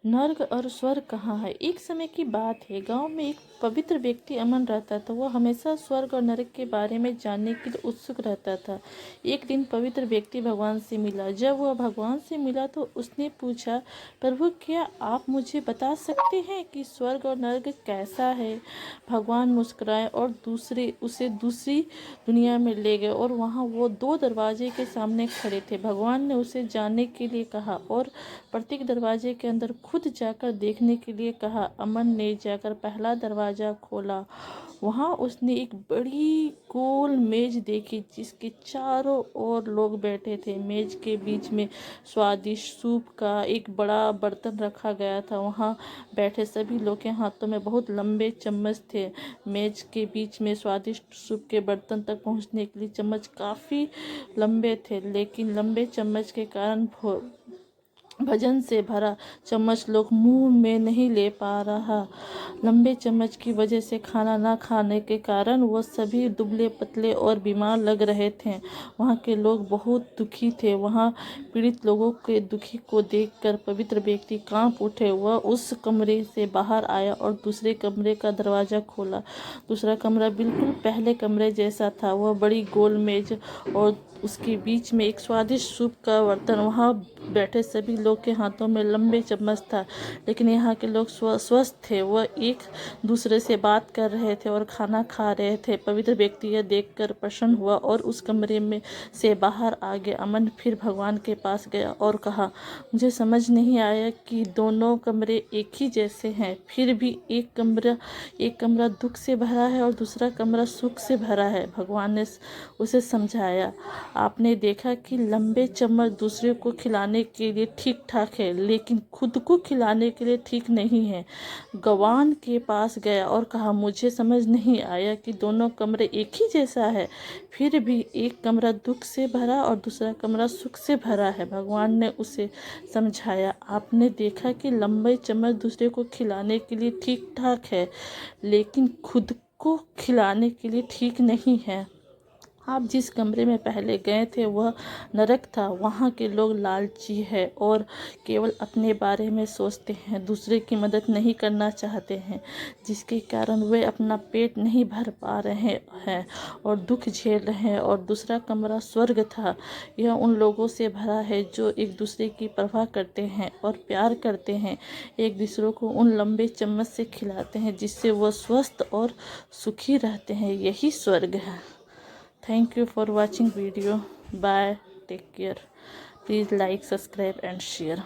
नर्क और स्वर्ग कहाँ है। एक समय की बात है, गांव में एक पवित्र व्यक्ति अमन रहता था। वह हमेशा स्वर्ग और नरक के बारे में जानने के लिए उत्सुक रहता था। एक दिन पवित्र व्यक्ति भगवान से मिला। जब वह भगवान से मिला तो उसने पूछा, प्रभु क्या आप मुझे बता सकते हैं कि स्वर्ग और नरक कैसा है। भगवान मुस्कुराए और उसे दूसरी दुनिया में ले गए और वहाँ वो दो दरवाजे के सामने खड़े थे। भगवान ने उसे जाने के लिए कहा और प्रत्येक दरवाजे के अंदर खुद जाकर देखने के लिए कहा। अमन ने जाकर पहला दरवाज़ा खोला। वहाँ उसने एक बड़ी गोल मेज देखी जिसके चारों ओर लोग बैठे थे। मेज के बीच में स्वादिष्ट सूप का एक बड़ा बर्तन रखा गया था। वहाँ बैठे सभी लोग के हाथों में बहुत लंबे चम्मच थे। मेज के बीच में स्वादिष्ट सूप के बर्तन तक पहुँचने के लिए चम्मच काफ़ी लंबे थे, लेकिन लंबे चम्मच के कारण भोजन से भरा चम्मच लोग मुंह में नहीं ले पा रहा। लंबे चम्मच की वजह से खाना ना खाने के कारण वो सभी दुबले पतले और बीमार लग रहे थे। वहाँ के लोग बहुत दुखी थे। वहाँ पीड़ित लोगों के दुखी को देखकर पवित्र व्यक्ति कांप उठे। वह उस कमरे से बाहर आया और दूसरे कमरे का दरवाज़ा खोला। दूसरा कमरा बिल्कुल पहले कमरे जैसा था। वह बड़ी गोल मेज और उसके बीच में एक स्वादिष्ट सूप का बर्तन। वहाँ बैठे सभी लोग के हाथों में लंबे चम्मच था, लेकिन यहाँ के लोग स्वस्थ थे। वह एक दूसरे से बात कर रहे थे और खाना खा रहे थे। पवित्र व्यक्ति यह देखकर प्रसन्न हुआ और उस कमरे में से बाहर आ गया। अमन फिर भगवान के पास गया और कहा, मुझे समझ नहीं आया कि दोनों कमरे एक ही जैसे हैं, फिर भी एक कमरा दुख से भरा है और दूसरा कमरा सुख से भरा है। भगवान ने उसे समझाया, आपने देखा कि लंबे चम्मच दूसरे को खिलाने के लिए ठीक ठाक है, लेकिन खुद को खिलाने के लिए ठीक नहीं है। गवान के पास गया और कहा, मुझे समझ नहीं आया कि दोनों कमरे एक ही जैसा है, फिर भी एक कमरा दुख से भरा और दूसरा कमरा सुख से भरा है। भगवान ने उसे समझाया, आपने देखा कि लंबे चम्मच दूसरे को खिलाने के लिए ठीक ठाक है, लेकिन खुद को खिलाने के लिए ठीक नहीं है। आप जिस कमरे में पहले गए थे वह नरक था। वहाँ के लोग लालची है और केवल अपने बारे में सोचते हैं, दूसरे की मदद नहीं करना चाहते हैं, जिसके कारण वे अपना पेट नहीं भर पा रहे हैं और दुख झेल रहे हैं। और दूसरा कमरा स्वर्ग था। यह उन लोगों से भरा है जो एक दूसरे की परवाह करते हैं और प्यार करते हैं, एक दूसरे को उन लंबे चम्मच से खिलाते हैं जिससे वह स्वस्थ और सुखी रहते हैं। यही स्वर्ग है। Thank you for watching video. Bye. Take care. Please like, subscribe and share.